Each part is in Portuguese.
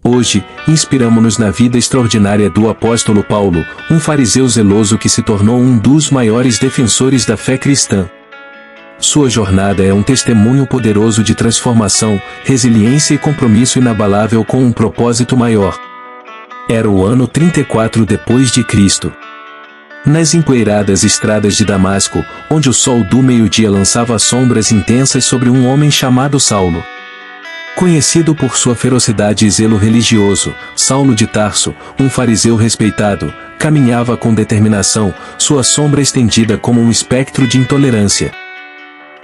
Hoje, inspiramo-nos na vida extraordinária do apóstolo Paulo, um fariseu zeloso que se tornou um dos maiores defensores da fé cristã. Sua jornada é um testemunho poderoso de transformação, resiliência e compromisso inabalável com um propósito maior. Era o ano 34 depois de Cristo. Nas empoeiradas estradas de Damasco, onde o sol do meio-dia lançava sombras intensas sobre um homem chamado Saulo. Conhecido por sua ferocidade e zelo religioso, Saulo de Tarso, um fariseu respeitado, caminhava com determinação, sua sombra estendida como um espectro de intolerância.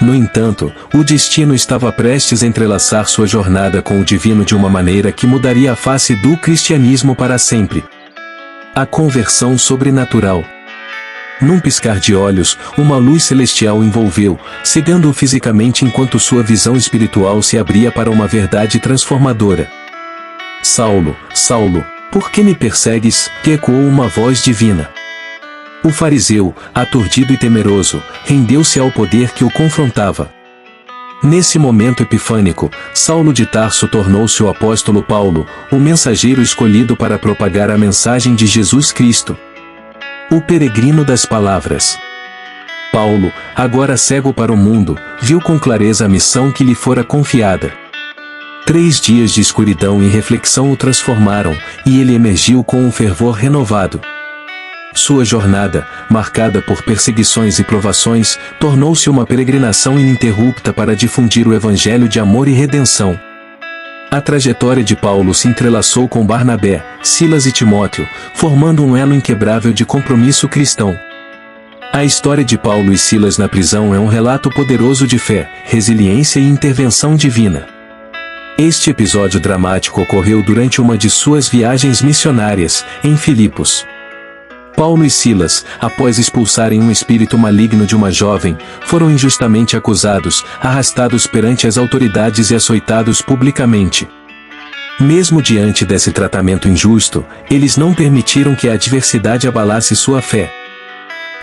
No entanto, o destino estava prestes a entrelaçar sua jornada com o divino de uma maneira que mudaria a face do cristianismo para sempre. A conversão sobrenatural. Num piscar de olhos, uma luz celestial o envolveu, cegando-o fisicamente enquanto sua visão espiritual se abria para uma verdade transformadora. Saulo, Saulo, por que me persegues? Ecoou uma voz divina. O fariseu, aturdido e temeroso, rendeu-se ao poder que o confrontava. Nesse momento epifânico, Saulo de Tarso tornou-se o apóstolo Paulo, o mensageiro escolhido para propagar a mensagem de Jesus Cristo. O peregrino das palavras. Paulo, agora cego para o mundo, viu com clareza a missão que lhe fora confiada. 3 dias de escuridão e reflexão o transformaram, e ele emergiu com um fervor renovado. Sua jornada, marcada por perseguições e provações, tornou-se uma peregrinação ininterrupta para difundir o evangelho de amor e redenção. A trajetória de Paulo se entrelaçou com Barnabé, Silas e Timóteo, formando um elo inquebrável de compromisso cristão. A história de Paulo e Silas na prisão é um relato poderoso de fé, resiliência e intervenção divina. Este episódio dramático ocorreu durante uma de suas viagens missionárias, em Filipos. Paulo e Silas, após expulsarem um espírito maligno de uma jovem, foram injustamente acusados, arrastados perante as autoridades e açoitados publicamente. Mesmo diante desse tratamento injusto, eles não permitiram que a adversidade abalasse sua fé.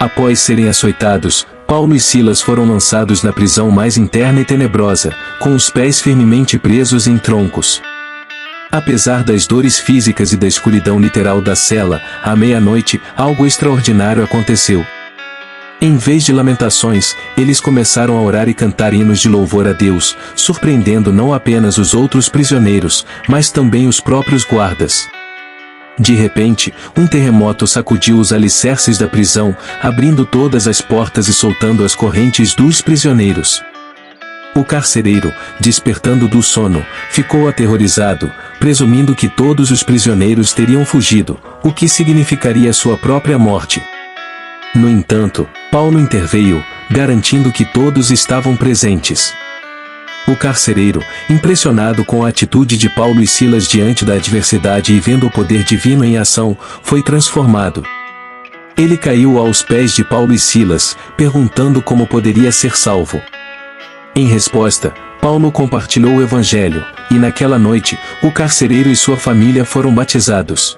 Após serem açoitados, Paulo e Silas foram lançados na prisão mais interna e tenebrosa, com os pés firmemente presos em troncos. Apesar das dores físicas e da escuridão literal da cela, à meia-noite, algo extraordinário aconteceu. Em vez de lamentações, eles começaram a orar e cantar hinos de louvor a Deus, surpreendendo não apenas os outros prisioneiros, mas também os próprios guardas. De repente, um terremoto sacudiu os alicerces da prisão, abrindo todas as portas e soltando as correntes dos prisioneiros. O carcereiro, despertando do sono, ficou aterrorizado, presumindo que todos os prisioneiros teriam fugido, o que significaria sua própria morte. No entanto, Paulo interveio, garantindo que todos estavam presentes. O carcereiro, impressionado com a atitude de Paulo e Silas diante da adversidade e vendo o poder divino em ação, foi transformado. Ele caiu aos pés de Paulo e Silas, perguntando como poderia ser salvo. Em resposta, Paulo compartilhou o evangelho, e naquela noite, o carcereiro e sua família foram batizados.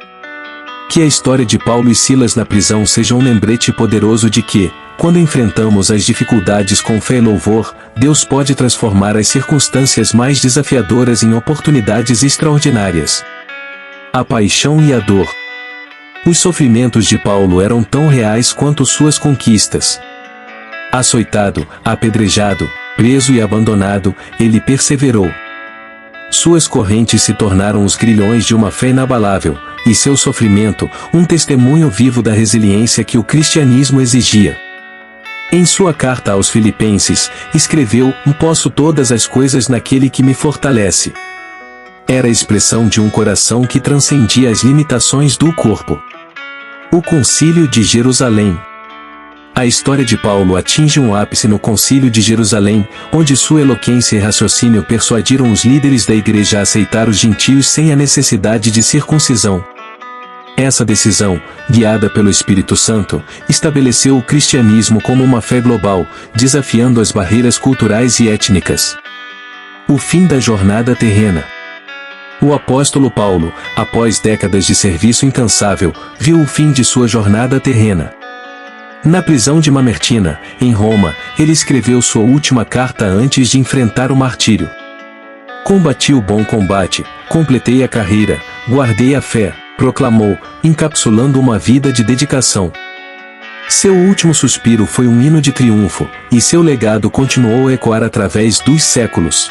Que a história de Paulo e Silas na prisão seja um lembrete poderoso de que, quando enfrentamos as dificuldades com fé e louvor, Deus pode transformar as circunstâncias mais desafiadoras em oportunidades extraordinárias. A paixão e a dor. Os sofrimentos de Paulo eram tão reais quanto suas conquistas. Açoitado, apedrejado, preso e abandonado, ele perseverou. Suas correntes se tornaram os grilhões de uma fé inabalável, e seu sofrimento, um testemunho vivo da resiliência que o cristianismo exigia. Em sua carta aos Filipenses, escreveu: "Posso todas as coisas naquele que me fortalece." Era a expressão de um coração que transcendia as limitações do corpo. O Concílio de Jerusalém. A história de Paulo atinge um ápice no Concílio de Jerusalém, onde sua eloquência e raciocínio persuadiram os líderes da igreja a aceitar os gentios sem a necessidade de circuncisão. Essa decisão, guiada pelo Espírito Santo, estabeleceu o cristianismo como uma fé global, desafiando as barreiras culturais e étnicas. O fim da jornada terrena. O apóstolo Paulo, após décadas de serviço incansável, viu o fim de sua jornada terrena. Na prisão de Mamertina, em Roma, ele escreveu sua última carta antes de enfrentar o martírio. Combati o bom combate, completei a carreira, guardei a fé, proclamou, encapsulando uma vida de dedicação. Seu último suspiro foi um hino de triunfo, e seu legado continuou a ecoar através dos séculos.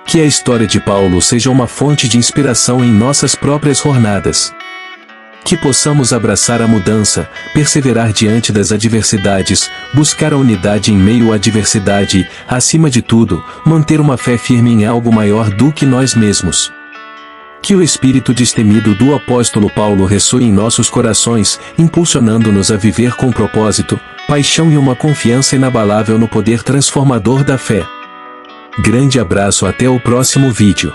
Que a história de Paulo seja uma fonte de inspiração em nossas próprias jornadas. Que possamos abraçar a mudança, perseverar diante das adversidades, buscar a unidade em meio à adversidade e, acima de tudo, manter uma fé firme em algo maior do que nós mesmos. Que o espírito destemido do apóstolo Paulo ressoe em nossos corações, impulsionando-nos a viver com propósito, paixão e uma confiança inabalável no poder transformador da fé. Grande abraço, até o próximo vídeo.